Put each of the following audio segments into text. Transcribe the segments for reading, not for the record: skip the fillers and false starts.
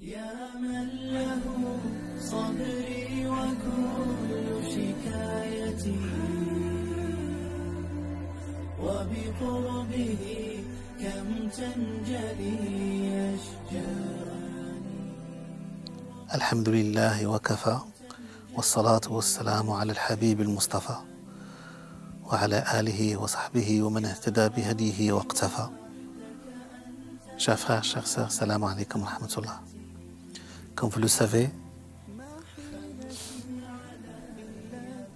يا من له صبري وكل شكايتي وبقربه كم تنجلي أشجاري. الحمد لله وكفى والصلاة والسلام على الحبيب المصطفى وعلى آله وصحبه ومن اهتدى بهديه واقتفى. Chers frères, chères sœurs, salam alaikum wa rahmatullah. Comme vous le savez,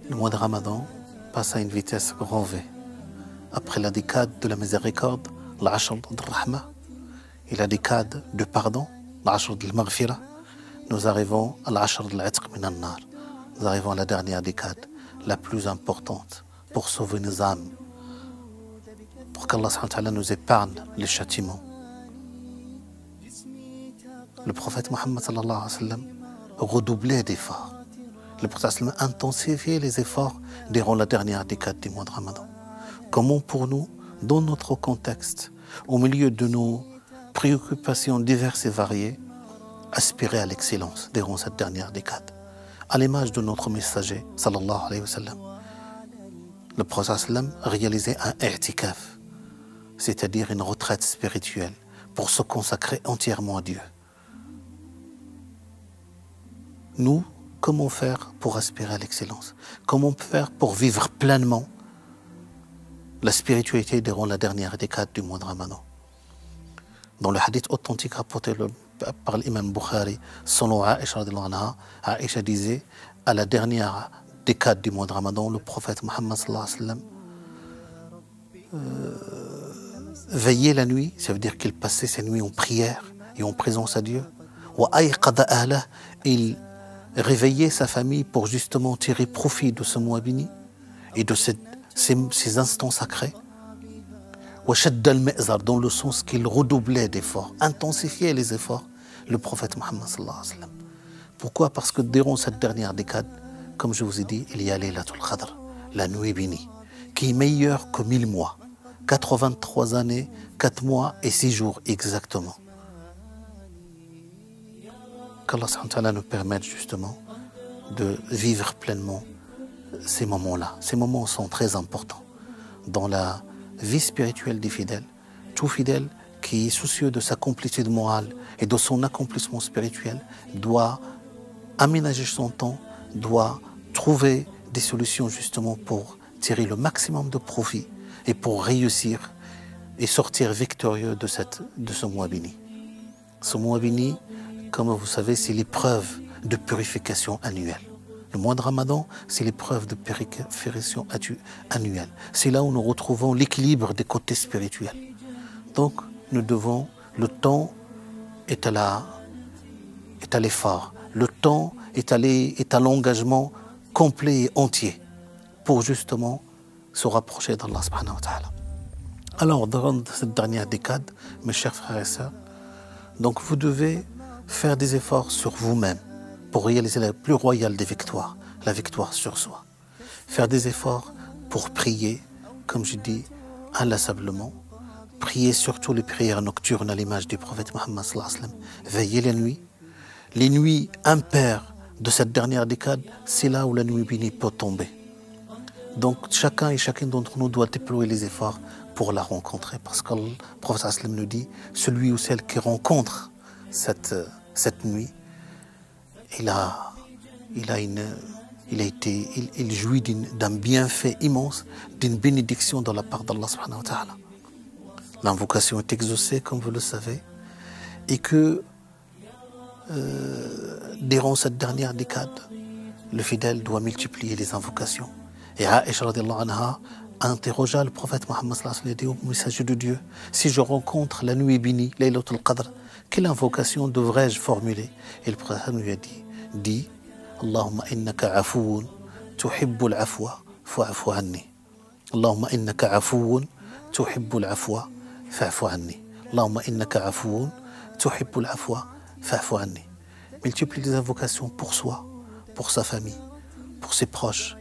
le mois de Ramadan passe à une vitesse grand V. Après la décade de la miséricorde, l'Ashr al-Rahma, et la décade de pardon, l'Ashr al-Maghfira, nous arrivons à l'Ashr al-Atq min an-nar. Nous arrivons à la dernière décade, la plus importante pour sauver nos âmes, pour qu'Allah subhanahu wa ta'ala nous épargne les châtiments. Le prophète Mohammed sallallahu alayhi wa sallam redoublait d'efforts. Le prophète sallallahu alayhi wa sallam intensifiait les efforts durant la dernière décade du mois de Ramadan. Comment pour nous, dans notre contexte, au milieu de nos préoccupations diverses et variées, aspirer à l'excellence durant cette dernière décade, à l'image de notre messager sallallahu alayhi wa sallam. Le prophète sallallahu alayhi wa sallam réalisait un i'tikaf, c'est-à-dire une retraite spirituelle pour se consacrer entièrement à Dieu. Nous, comment faire pour aspirer à l'excellence? Comment faire pour vivre pleinement la spiritualité durant la dernière décade du mois de Ramadan? Dans le hadith authentique rapporté par l'imam Bukhari, selon Aïcha radhiyallahu anha, Aïcha disait, à la dernière décade du mois de Ramadan, le prophète Mohammed sallallahu alayhi wa sallam veillait la nuit, ça veut dire qu'il passait ses nuits en prière et en présence à Dieu. Il réveillait sa famille pour justement tirer profit de ce mois béni et de ces instants sacrés. Dans le sens qu'il redoublait d'efforts, intensifiait les efforts, le prophète Mohammed sallallahu alayhi wa sallam. Pourquoi? Parce que durant cette dernière décade, comme je vous ai dit, il y a Laylatul Qadr, la nuit bénie, qui est meilleure que 1000 mois, 83 années, 4 mois et 6 jours exactement. Qu'Allah subhanahu wa ta'ala nous permette justement de vivre pleinement ces moments-là. Ces moments sont très importants dans la vie spirituelle des fidèles. Tout fidèle qui est soucieux de sa complétude morale et de son accomplissement spirituel doit aménager son temps, doit trouver des solutions justement pour tirer le maximum de profit et pour réussir et sortir victorieux de ce mois béni. Ce mois béni, comme vous savez, c'est l'épreuve de purification annuelle. Le mois de Ramadan, c'est l'épreuve de purification annuelle. C'est là où nous retrouvons l'équilibre des côtés spirituels. Donc, nous devons, le temps est à l'effort. Le temps est à l'engagement complet et entier pour justement se rapprocher d'Allah subhanahu wa ta'ala. Alors, durant cette dernière décade, mes chers frères et sœurs, donc vous devez faire des efforts sur vous-même pour réaliser la plus royale des victoires, la victoire sur soi. Faire des efforts pour prier, comme je dis, inlassablement. Prier surtout les prières nocturnes à l'image du prophète Mohammed sallallahu alayhi wa sallam. Veiller la nuit. Les nuits impaires de cette dernière décade, c'est là où la nuit bénie peut tomber. Donc chacun et chacune d'entre nous doit déployer les efforts pour la rencontrer. Parce que le prophète sallallahu alayhi wa sallam nous dit, celui ou celle qui rencontre cette nuit, il jouit d'un bienfait immense, d'une bénédiction de la part d'Allah subhanahu wa ta'ala. L'invocation est exaucée, comme vous le savez, et que durant cette dernière décade, le fidèle doit multiplier les invocations. Et Aïcha radhiyallahu anha interrogea le prophète Mohammed sallallahu alayhi wa sallam, au messager de Dieu, si je rencontre la nuit bénie, Laylatul Qadr, quelle invocation devrais-je formuler? Et le prophète lui a dit Allahumma innaka afoun tuhibbul afwa fa'fu anni. Allahumma innaka afoun tuhibbul afwa fa'fu anni. Allahumma innaka afoun tuhibbul afwa fa'fu anni. Multiplie les invocations pour soi, pour sa famille, pour ses proches,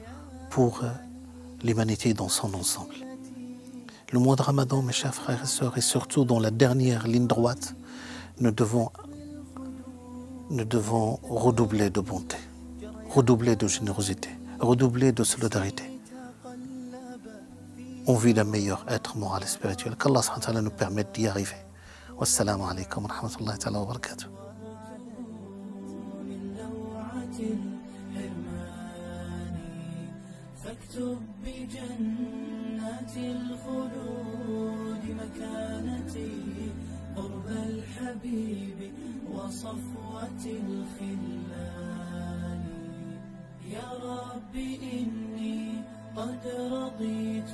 pour l'humanité dans son ensemble. Le mois de Ramadan, mes chers frères et sœurs, et surtout dans la dernière ligne droite, nous devons nous devons redoubler de bonté, redoubler de générosité, redoubler de solidarité. On vit le meilleur être moral et spirituel. Qu'Allah subhanahu wa ta'ala nous permette d'y arriver. Wassalamu alaikum wa rahmatullahi ta'ala wa barakatuh. فاكتب بجنات الخلود مكانتي قرب الحبيب وصفوة الخلان. يا رب إني قد رضيت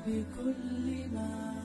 بكل ما